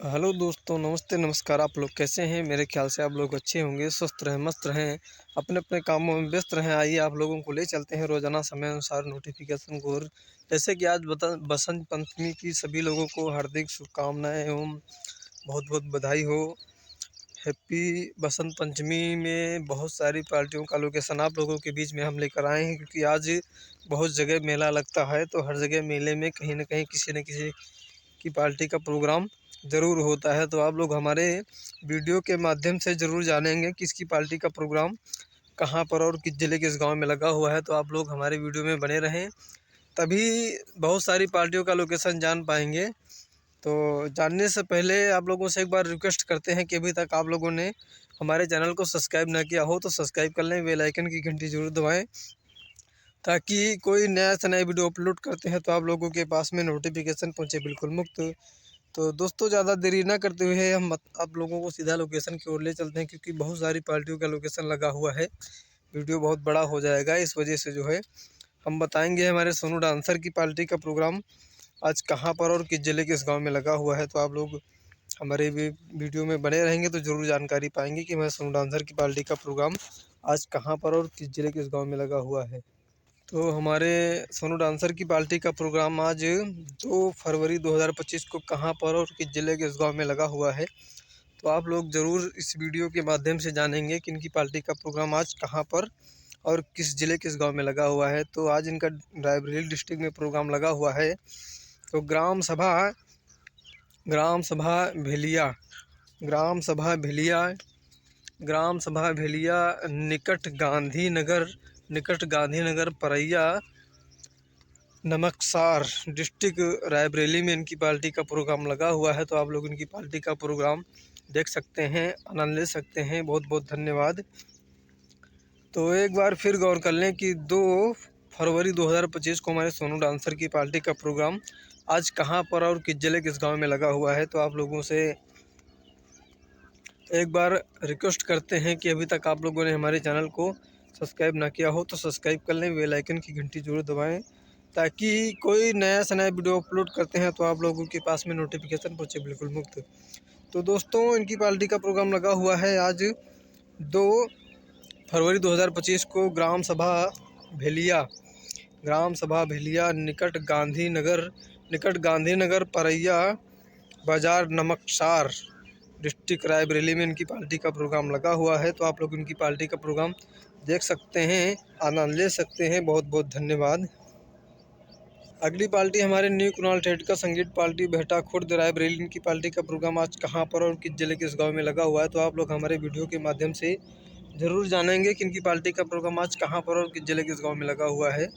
Hello दोस्तों, नमस्ते नमस्कार। आप लोग कैसे हैं? मेरे ख्याल से आप लोग अच्छे होंगे, स्वस्थ रहें, मस्त रहें, अपने अपने कामों में व्यस्त रहें। आइए आप लोगों को ले चलते हैं रोजाना समय अनुसार नोटिफिकेशन को। और जैसे कि आज बसंत पंचमी की सभी लोगों को हार्दिक शुभकामनाएं एवं बहुत बहुत बधाई हो। हैप्पी बसंत पंचमी में बहुत सारी पार्टियों का लोकेशन आप लोगों के बीच में हम लेकर आए हैं, क्योंकि आज बहुत जगह मेला लगता है। तो हर जगह मेले में कहीं ना कहीं किसी न किसी की पार्टी का प्रोग्राम ज़रूर होता है। तो आप लोग हमारे वीडियो के माध्यम से ज़रूर जानेंगे कि इसकी पार्टी का प्रोग्राम कहाँ पर और किस ज़िले किस गांव में लगा हुआ है। तो आप लोग हमारे वीडियो में बने रहें, तभी बहुत सारी पार्टियों का लोकेशन जान पाएंगे। तो जानने से पहले आप लोगों से एक बार रिक्वेस्ट करते हैं कि अभी तक आप लोगों ने हमारे चैनल को सब्सक्राइब ना किया हो तो सब्सक्राइब कर लें, बेल आइकन की घंटी जरूर दबाएं, ताकि कोई नया से नया वीडियो अपलोड करते हैं तो आप लोगों के पास में नोटिफिकेशन पहुंचे बिल्कुल मुफ्त। तो दोस्तों, ज़्यादा देरी ना करते हुए हम आप लोगों को सीधा लोकेशन की ओर ले चलते हैं, क्योंकि बहुत सारी पार्टियों का लोकेशन लगा हुआ है। वीडियो बहुत बड़ा हो जाएगा, इस वजह से जो है हम बताएंगे हमारे सोनू डांसर की पार्टी का प्रोग्राम आज कहाँ पर और किस ज़िले किस गांव में लगा हुआ है। तो आप लोग हमारे वीडियो में बने रहेंगे तो ज़रूर जानकारी पाएंगे कि हमारे सोनू डांसर की पार्टी का प्रोग्राम आज कहाँ पर और किस ज़िले किस गाँव में लगा हुआ है। तो हमारे सोनू डांसर की पार्टी का प्रोग्राम आज 2 फरवरी 2025 को कहाँ पर और किस ज़िले के इस गाँव में लगा हुआ है। तो आप लोग ज़रूर इस वीडियो के माध्यम से जानेंगे कि इनकी पार्टी का प्रोग्राम आज कहाँ पर और किस ज़िले किस गांव में लगा हुआ है। तो आज इनका रायबरेली डिस्ट्रिक्ट में प्रोग्राम लगा हुआ है। तो ग्राम सभा भेलिया ग्राम सभा भेलिया ग्राम सभा भेलिया निकट गांधीनगर परैया नमकसार डिस्ट्रिक्ट रायबरेली में इनकी पार्टी का प्रोग्राम लगा हुआ है। तो आप लोग इनकी पार्टी का प्रोग्राम देख सकते हैं, आनंद ले सकते हैं। बहुत बहुत धन्यवाद। तो एक बार फिर गौर कर लें कि 2 फरवरी 2025 को हमारे सोनू डांसर की पार्टी का प्रोग्राम आज कहाँ पर और किस ज़िले किस गांव में लगा हुआ है। तो आप लोगों से एक बार रिक्वेस्ट करते हैं कि अभी तक आप लोगों ने हमारे चैनल को सब्सक्राइब ना किया हो तो सब्सक्राइब कर लें, बेल आइकन की घंटी जरूर दबाएं, ताकि कोई नया से नया वीडियो अपलोड करते हैं तो आप लोगों के पास में नोटिफिकेशन पहुंचे बिल्कुल मुफ्त। तो दोस्तों, इनकी पार्टी का प्रोग्राम लगा हुआ है आज 2 फरवरी 2025 को भेलिया ग्राम सभा भेलिया निकट गांधीनगर परैया बाजार नमकसार डिस्ट्रिक्ट रायबरेली में इनकी पार्टी का प्रोग्राम लगा हुआ है। तो आप लोग इनकी पार्टी का प्रोग्राम देख सकते हैं, आनंद ले सकते हैं। बहुत बहुत धन्यवाद। अगली पार्टी हमारे न्यू कुणाल टेट का संगीत पार्टी बेहटा खुर्द रायबरेली। इनकी पार्टी का प्रोग्राम आज कहाँ पर और किस ज़िले किस गांव में लगा हुआ है। तो आप लोग हमारे वीडियो के माध्यम से ज़रूर जानेंगे कि इनकी पार्टी का प्रोग्राम आज कहाँ पर और किस ज़िले किस गाँव में लगा हुआ है।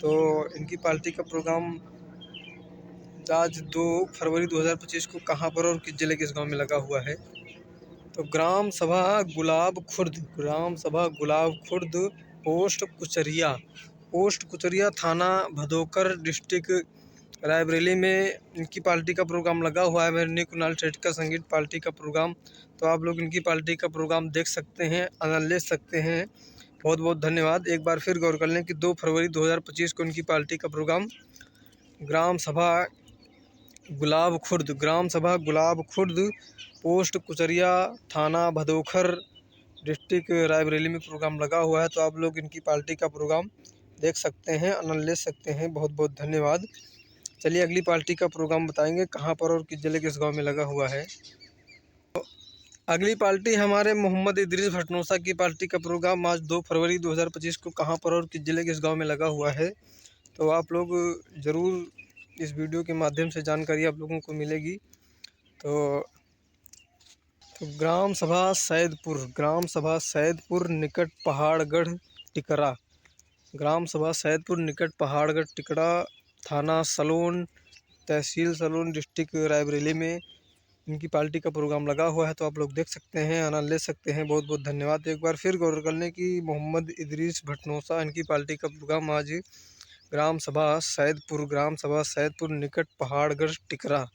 तो इनकी पार्टी का प्रोग्राम आज 2 फरवरी 2025 को कहाँ पर और किस ज़िले किस गांव में लगा हुआ है। तो ग्राम सभा गुलाब खुर्द पोस्ट कुचरिया थाना भदोकर डिस्ट्रिक्ट रायबरेली में इनकी पार्टी का प्रोग्राम लगा हुआ है। मेरे न्यू कुणाल टेट का संगीत पार्टी का प्रोग्राम। तो आप लोग इनकी पार्टी का प्रोग्राम देख सकते हैं, आनंद ले सकते हैं। बहुत बहुत धन्यवाद। एक बार फिर गौर कर लें कि 2 फरवरी 2025 को इनकी पार्टी का प्रोग्राम ग्राम सभा गुलाब खुर्द पोस्ट कुचरिया थाना भदोखर डिस्ट्रिक्ट रायबरेली में प्रोग्राम लगा हुआ है। तो आप लोग इनकी पार्टी का प्रोग्राम देख सकते हैं, आनंद ले सकते हैं। बहुत बहुत धन्यवाद। चलिए अगली पार्टी का प्रोग्राम बताएंगे कहाँ पर और किस ज़िले किस गांव में लगा हुआ है। अगली पार्टी हमारे मोहम्मद इदरीस भटनोसा की पार्टी का प्रोग्राम आज 2 फरवरी 2025 को कहाँ पर और किस ज़िले किस गांव में लगा हुआ है। तो आप लोग ज़रूर इस वीडियो के माध्यम से जानकारी आप लोगों को मिलेगी। तो ग्राम सभा सैदपुर निकट पहाड़गढ़ टिकरा थाना सलोन तहसील सलोन डिस्ट्रिक्ट रायबरेली में इनकी पार्टी का प्रोग्राम लगा हुआ है। तो आप लोग देख सकते हैं, आनंद ले सकते हैं। बहुत बहुत धन्यवाद। एक बार फिर गौर कर लें कि मोहम्मद इदरीस भटनोसा इनकी पार्टी का प्रोग्राम आज ग्राम सभा सैदपुर निकट पहाड़गढ़ टिकरा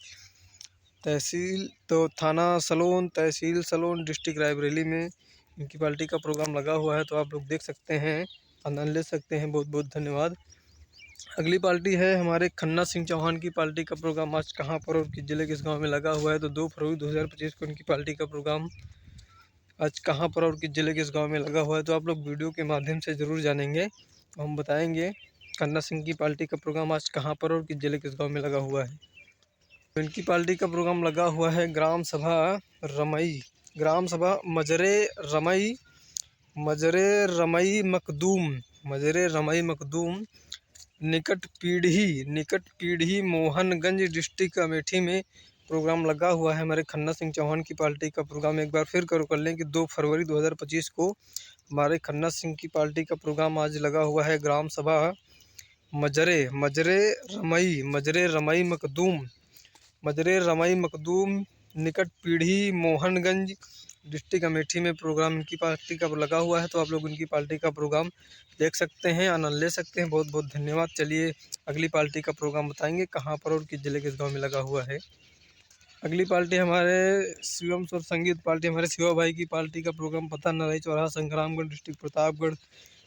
थाना सलोन तहसील सलोन डिस्ट्रिक्ट रायबरेली में इनकी पार्टी का प्रोग्राम लगा हुआ है। तो आप लोग देख सकते हैं, आनंद ले सकते हैं। बहुत बहुत धन्यवाद। अगली पार्टी है हमारे खन्ना सिंह चौहान की पार्टी का प्रोग्राम आज कहाँ पर और किस जिले किस गांव में लगा हुआ है। तो 2 फरवरी 2025 को उनकी पार्टी का प्रोग्राम आज कहाँ पर और किस जिले किस गांव में लगा हुआ है। तो आप लोग वीडियो के माध्यम से ज़रूर जानेंगे। तो हम बताएंगे खन्ना सिंह की पार्टी का प्रोग्राम आज कहाँ पर और किस जिले किस गाँव में लगा हुआ है। तो इनकी पार्टी का प्रोग्राम लगा हुआ है ग्राम सभा रमई, ग्राम सभा मजरे रमई मखदूम निकट पीढ़ी मोहनगंज डिस्ट्रिक्ट अमेठी में प्रोग्राम लगा हुआ है। हमारे खन्ना सिंह चौहान की पार्टी का प्रोग्राम एक बार फिर कर लें कि 2 फरवरी 2025 को हमारे खन्ना सिंह की पार्टी का प्रोग्राम आज लगा हुआ है ग्राम सभा मजरे रमई मखदूम निकट पीढ़ी मोहनगंज डिस्ट्रिक्ट अमेठी में प्रोग्राम इनकी पार्टी का लगा हुआ है। तो आप लोग इनकी पार्टी का प्रोग्राम देख सकते हैं, आनंद ले सकते हैं। बहुत बहुत धन्यवाद। चलिए अगली पार्टी का प्रोग्राम बताएंगे कहाँ पर और किस जिले किस गांव में लगा हुआ है। अगली पार्टी हमारे शिवम स्वर संगीत पार्टी, हमारे शिवा भाई की पार्टी का प्रोग्राम पता नरई चौराहा संग्रामगढ़ डिस्ट्रिक्ट प्रतापगढ़।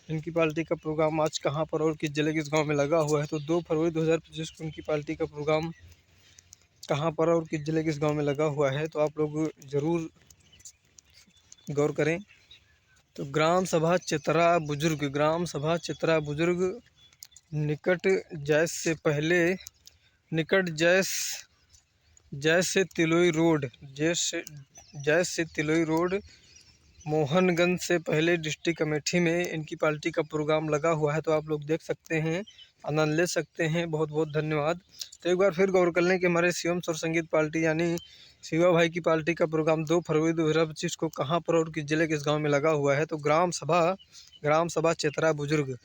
इनकी पार्टी का प्रोग्राम आज कहाँ पर और किस जिले किस गाँव में लगा हुआ है। तो 2 फरवरी 2025 को उनकी पार्टी का प्रोग्राम कहाँ पर और किस जिले किस गांव में लगा हुआ है। तो आप लोग ज़रूर गौर करें। तो ग्राम सभा चित्रा बुजुर्ग निकट जैस से तिलोई रोड मोहनगंज से पहले डिस्ट्रिक्ट अमेठी में इनकी पार्टी का प्रोग्राम लगा हुआ है। तो आप लोग देख सकते हैं, आनंद ले सकते हैं। बहुत बहुत धन्यवाद। तो एक बार फिर गौर कर लें कि हमारे शिवम स्वर संगीत पार्टी यानी शिवा भाई की पार्टी का प्रोग्राम 2 फरवरी 2025 को कहाँ पर और किस जिले किस गांव में लगा हुआ है। तो ग्राम सभा चित्रा बुजुर्ग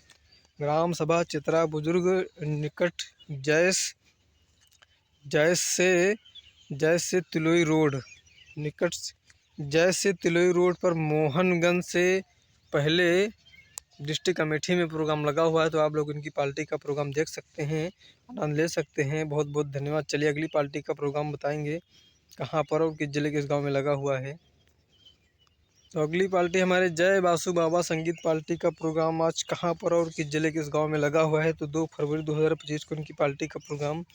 निकट जैस से तिलोई रोड पर मोहनगंज से पहले डिस्ट्रिक्ट अमेठी में प्रोग्राम लगा हुआ है। तो आप लोग इनकी पार्टी का प्रोग्राम देख सकते हैं, आनंद ले सकते हैं। बहुत बहुत धन्यवाद। चलिए अगली पार्टी का प्रोग्राम बताएंगे कहाँ पर और किस जिले किस गांव में लगा हुआ है। तो अगली पार्टी हमारे जय बासु बाबा संगीत पार्टी का प्रोग्राम आज कहाँ पर और किस जिले किस गांव में लगा हुआ है। तो 2 फरवरी 2025 को इनकी पार्टी का प्रोग्राम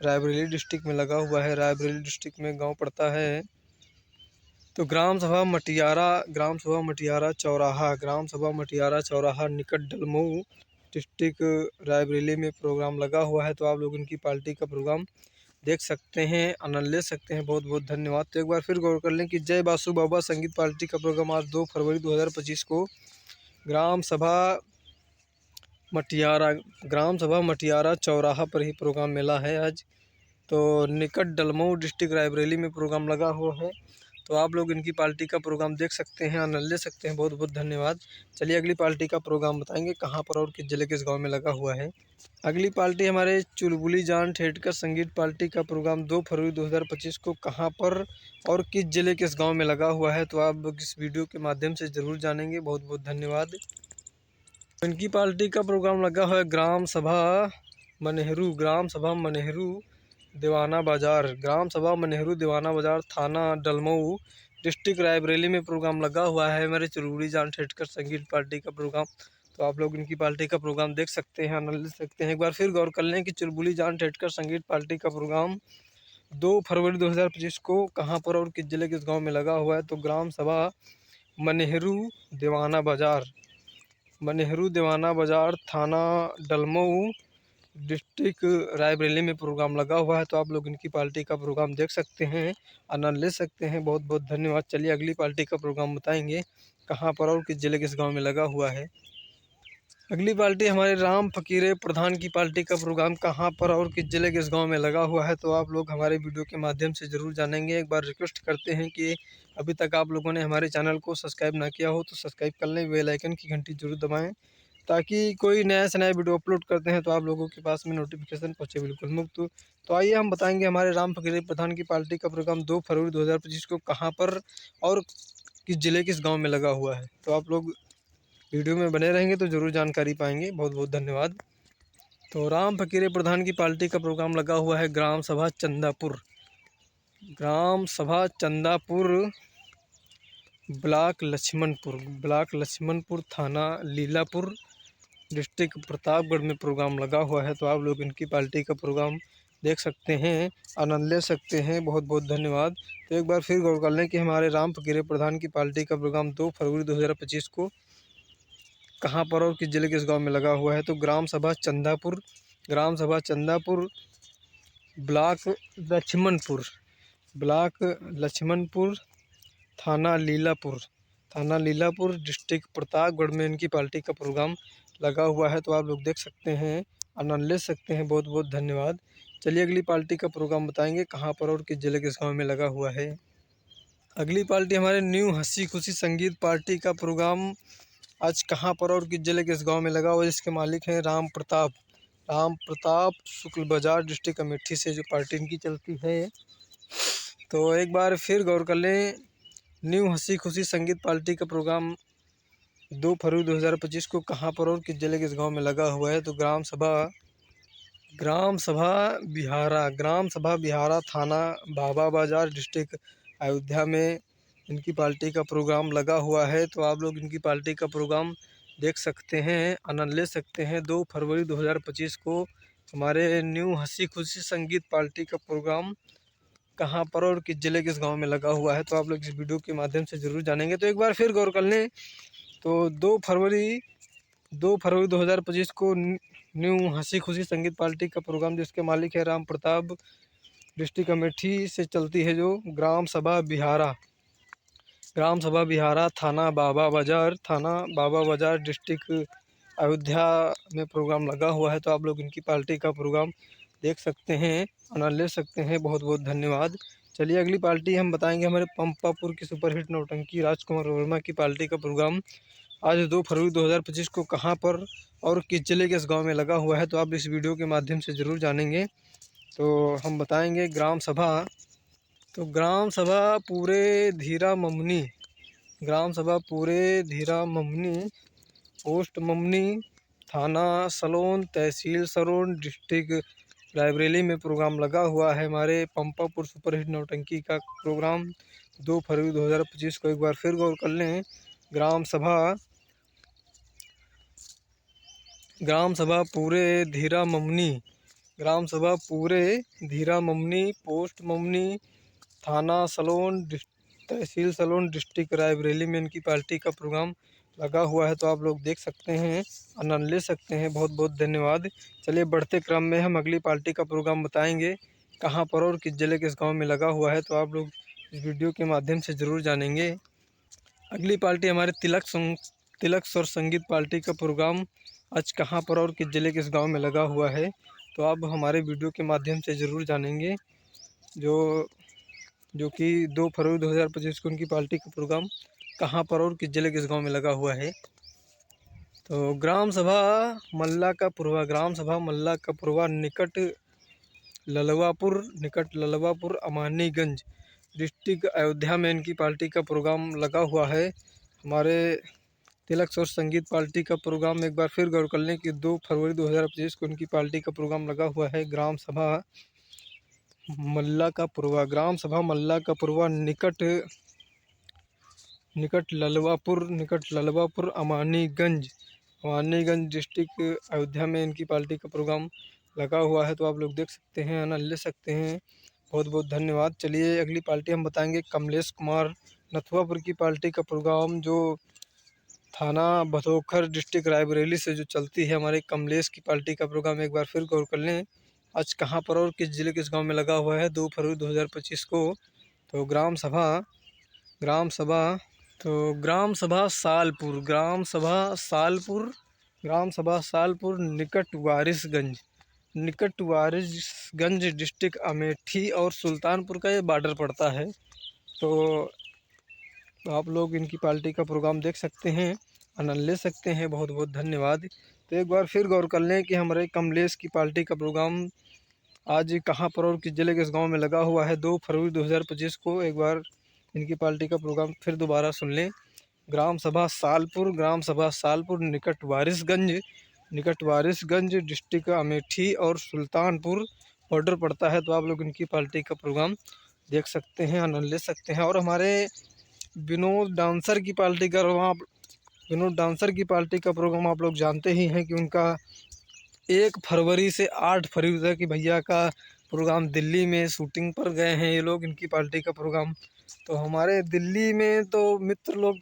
रायबरेली डिस्ट्रिक्ट में लगा हुआ है। रायबरेली डिस्ट्रिक्ट में गांव पड़ता है तो ग्राम सभा मटियारा चौराहा निकट डलमऊ डिस्ट्रिक्ट रायबरेली में प्रोग्राम लगा हुआ है। तो आप लोग इनकी पार्टी का प्रोग्राम देख सकते हैं, आनंद ले सकते हैं। बहुत बहुत धन्यवाद। तो एक बार फिर गौर कर लें कि जय बासु बाबा संगीत पार्टी का प्रोग्राम आज 2 फरवरी 2025 को ग्राम सभा मटियारा चौराहा पर ही प्रोग्राम मिला है आज। तो निकट डलमऊ डिस्ट्रिक्ट रायबरेली में प्रोग्राम लगा हुआ है। तो आप लोग इनकी पार्टी का प्रोग्राम देख सकते हैं, आनंद ले सकते हैं। बहुत बहुत धन्यवाद। चलिए अगली पार्टी का प्रोग्राम बताएंगे कहाँ पर और किस जिले किस गांव में लगा हुआ है। अगली पार्टी हमारे चुलबुली जान ठेठकर संगीत पार्टी का प्रोग्राम 2 फरवरी 2025 को कहाँ पर और किस जिले किस गांव में लगा हुआ है। तो आप इस वीडियो के माध्यम से ज़रूर जानेंगे। बहुत बहुत धन्यवाद। इनकी पार्टी का प्रोग्राम लगा हुआ है ग्राम सभा मनेहरू दीवाना बाजार थाना डलमऊ डिस्ट्रिक्ट रायबरेली में प्रोग्राम लगा हुआ है। हमारे चुलबुली जान ठेठकर संगीत पार्टी का प्रोग्राम। तो आप लोग इनकी पार्टी का प्रोग्राम देख सकते हैं, आनंद ले सकते हैं। एक बार फिर गौर कर लें कि चुलबुली जान ठेठकर संगीत पार्टी का प्रोग्राम 2 फरवरी 2025 को कहाँ पर और किस जिले किस गांव में लगा हुआ है। तो ग्राम सभा मनेहरू दीवाना बाजार थाना डलमऊ डिस्ट्रिक्ट रायबरेली में प्रोग्राम लगा हुआ है। तो आप लोग इनकी पार्टी का प्रोग्राम देख सकते हैं, आनंद ले सकते हैं। बहुत बहुत धन्यवाद। चलिए अगली पार्टी का प्रोग्राम बताएंगे कहाँ पर और किस जिले किस गांव में लगा हुआ है। अगली पार्टी हमारे राम फकीरे प्रधान की पार्टी का प्रोग्राम कहाँ पर और किस जिले किस गांव में लगा हुआ है। तो आप लोग हमारे वीडियो के माध्यम से ज़रूर जानेंगे। एक बार रिक्वेस्ट करते हैं कि अभी तक आप लोगों ने हमारे चैनल को सब्सक्राइब ना किया हो तो सब्सक्राइब कर लें, बेल आइकन की घंटी जरूर दबाएँ ताकि कोई नया से नया वीडियो अपलोड करते हैं तो आप लोगों के पास में नोटिफिकेशन पहुँचे बिल्कुल मुफ्त। तो आइए हम बताएंगे हमारे राम फकीरे प्रधान की पार्टी का प्रोग्राम 2 फरवरी 2025 को कहाँ पर और किस जिले किस गाँव में लगा हुआ है। तो आप लोग वीडियो में बने रहेंगे तो ज़रूर जानकारी पाएंगे। बहुत बहुत धन्यवाद। तो राम फकीरे प्रधान की पार्टी का प्रोग्राम लगा हुआ है ग्राम सभा चंदापुर ब्लॉक लक्ष्मणपुर थाना लीलापुर डिस्ट्रिक्ट प्रतापगढ़ में प्रोग्राम लगा हुआ है। तो आप लोग इनकी पार्टी का प्रोग्राम देख सकते हैं, आनंद ले सकते हैं। बहुत बहुत धन्यवाद। तो एक बार फिर गौर कर लें कि हमारे राम फकीरे प्रधान की पार्टी का प्रोग्राम 2 फरवरी 2025 को कहाँ पर और किस जिले के इस गांव में लगा हुआ है। तो ग्राम सभा चंदापुर, ग्राम सभा चंदापुर, ब्लॉक लक्ष्मणपुर, ब्लॉक लक्ष्मणपुर, थाना लीलापुर, थाना लीलापुर, डिस्ट्रिक्ट प्रतापगढ़ में इनकी पार्टी का प्रोग्राम लगा हुआ है। तो आप लोग देख सकते हैं, आनंद ले सकते हैं। बहुत बहुत धन्यवाद। चलिए अगली पार्टी का प्रोग्राम बताएंगे कहाँ पर और किस जिले के गाँव में लगा हुआ है। अगली पार्टी हमारे न्यू हंसी खुशी संगीत पार्टी का प्रोग्राम आज कहाँ पर और किस जिले के इस गांव में लगा हुआ है, जिसके मालिक हैं राम प्रताप शुक्ल बाजार, डिस्ट्रिक्ट अमेठी से जो पार्टी इनकी चलती है। तो एक बार फिर गौर कर लें, न्यू हंसी खुशी संगीत पार्टी का प्रोग्राम 2 फरवरी 2025 को कहाँ पर और किस जिले के इस गांव में लगा हुआ है। तो ग्राम सभा बिहारा, थाना बाबा बाजार, डिस्ट्रिक्ट अयोध्या में इनकी पार्टी का प्रोग्राम लगा हुआ है। तो आप लोग इनकी पार्टी का प्रोग्राम देख सकते हैं, आनंद ले सकते हैं। 2 फरवरी 2025 को हमारे न्यू हंसी खुशी संगीत पार्टी का प्रोग्राम कहाँ पर और किस जिले के इस गांव में लगा हुआ है। तो आप लोग इस वीडियो के माध्यम से ज़रूर जानेंगे। तो एक बार फिर गौर कर लें, तो 2 फरवरी 2025 को न्यू हंसी खुशी संगीत पार्टी का प्रोग्राम, जिसके मालिक है राम प्रताप, डिस्ट्रिक्ट अमेठी से चलती है, जो ग्राम सभा बिहारा, थाना बाबा बाजार, डिस्ट्रिक्ट अयोध्या में प्रोग्राम लगा हुआ है। तो आप लोग इनकी पार्टी का प्रोग्राम देख सकते हैं, आनंद ले सकते हैं। बहुत बहुत धन्यवाद। चलिए अगली पार्टी हम बताएंगे हमारे पंपापुर की सुपरहिट नौटंकी राजकुमार वर्मा की पार्टी का प्रोग्राम आज 2 फरवरी 2025 को कहाँ पर और किस जिले के इस गांव में लगा हुआ है। तो आप इस वीडियो के माध्यम से ज़रूर जानेंगे। तो हम बताएंगे ग्राम सभा पूरे धीरा ममनी, पोस्ट ममनी, थाना सलोन, तहसील सरोन, डिस्ट्रिक्ट रायबरेली में प्रोग्राम लगा हुआ है। हमारे पंपापुर सुपरहिट नौटंकी का प्रोग्राम 2 फरवरी 2025 को। एक बार फिर गौर कर लें, ग्राम सभा पूरे धीरा ममनी, पोस्ट ममनी, थाना सलोन, तहसील सलोन, डिस्ट्रिक्ट रायबरेली में इनकी पार्टी का प्रोग्राम लगा हुआ है। तो आप लोग देख सकते हैं, आनंद ले सकते हैं। बहुत बहुत धन्यवाद। चलिए बढ़ते क्रम में हम अगली पार्टी का प्रोग्राम बताएंगे कहाँ पर और किस जिले के इस गांव में लगा हुआ है। तो आप लोग इस वीडियो के माध्यम से ज़रूर जानेंगे। अगली पार्टी हमारे तिलक स्वर संगीत पार्टी का प्रोग्राम आज कहाँ पर और किस जिले के इस गांव में लगा हुआ है। तो आप हमारे वीडियो के माध्यम से ज़रूर जानेंगे, जो कि 2 फरवरी 2025 को उनकी पार्टी का प्रोग्राम कहाँ पर और किस जिले के इस गांव में लगा हुआ है। तो ग्राम सभा मल्ला का पुरवा, निकट ललवापुर, अमानीगंज, डिस्ट्रिक्ट अयोध्या में इनकी पार्टी का प्रोग्राम लगा हुआ है। हमारे तिलक स्वर संगीत पार्टी का प्रोग्राम एक बार फिर गौर कर लें कि 2 फरवरी 2025 को इनकी पार्टी का प्रोग्राम लगा हुआ है। ग्राम सभा मल्ला का पुरवा, निकट ललवापुर, अमानीगंज, डिस्ट्रिक्ट अयोध्या में इनकी पार्टी का प्रोग्राम लगा हुआ है। तो आप लोग देख सकते हैं, आनंद ले सकते हैं। बहुत बहुत धन्यवाद। चलिए अगली पार्टी हम बताएंगे कमलेश कुमार नथुआपुर की पार्टी का प्रोग्राम, जो थाना भदोखर, डिस्ट्रिक्ट रायबरेली से जो चलती है। हमारे कमलेश की पार्टी का प्रोग्राम एक बार फिर गौर कर लें, आज कहाँ पर और किस जिले के इस गांव में लगा हुआ है 2 फरवरी 2025 को। तो ग्राम सभा सालपुर, निकट वारिसगंज, डिस्ट्रिक्ट अमेठी और सुल्तानपुर का ये बॉर्डर पड़ता है। तो आप लोग इनकी पार्टी का प्रोग्राम देख सकते हैं, आनंद ले सकते हैं। बहुत बहुत धन्यवाद। तो एक बार फिर गौर कर लें कि हमारे कमलेश की पार्टी का प्रोग्राम आज कहाँ पर और किस जिले के इस गांव में लगा हुआ है 2 फरवरी 2025 को। एक बार इनकी पार्टी का प्रोग्राम फिर दोबारा सुन लें, ग्राम सभा सालपुर, निकट वारिसगंज, डिस्ट्रिक्ट अमेठी और सुल्तानपुर बॉर्डर पड़ता है। तो आप लोग इनकी पार्टी का प्रोग्राम देख सकते हैं, आनंद ले सकते हैं। और हमारे विनोद डांसर की पार्टी का विनोद डांसर की पार्टी का प्रोग्राम आप लोग जानते ही हैं कि उनका 1 फरवरी से 8 फरवरी तक भैया का प्रोग्राम दिल्ली में शूटिंग पर गए हैं ये लोग, इनकी पार्टी का प्रोग्राम। तो हमारे दिल्ली में तो मित्र लोग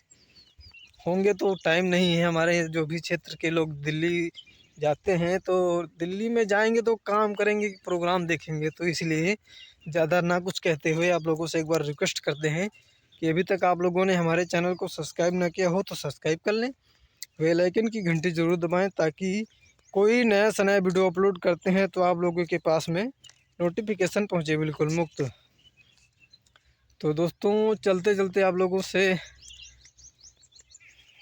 होंगे तो टाइम नहीं है, हमारे जो भी क्षेत्र के लोग दिल्ली जाते हैं तो दिल्ली में जाएंगे तो काम करेंगे, प्रोग्राम देखेंगे। तो इसलिए ज़्यादा ना कुछ कहते हुए आप लोगों से एक बार रिक्वेस्ट करते हैं कि अभी तक आप लोगों ने हमारे चैनल को सब्सक्राइब ना किया हो तो सब्सक्राइब कर लें, बेल आइकन की घंटी ज़रूर दबाएं ताकि कोई नया से नया वीडियो अपलोड करते हैं तो आप लोगों के पास में नोटिफिकेशन पहुंचे बिल्कुल मुफ्त। तो दोस्तों चलते चलते आप लोगों से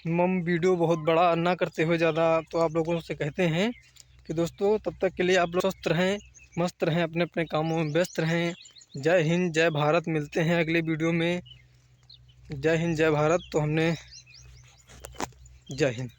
हम वीडियो बहुत बड़ा ना करते हुए ज़्यादा तो आप लोगों से कहते हैं कि दोस्तों तब तक के लिए आप लोग स्वस्थ रहें, मस्त रहें, अपने अपने कामों में व्यस्त रहें। जय हिंद जय भारत। मिलते हैं अगले वीडियो में। जय हिंद जय भारत। तो हमने जय हिंद।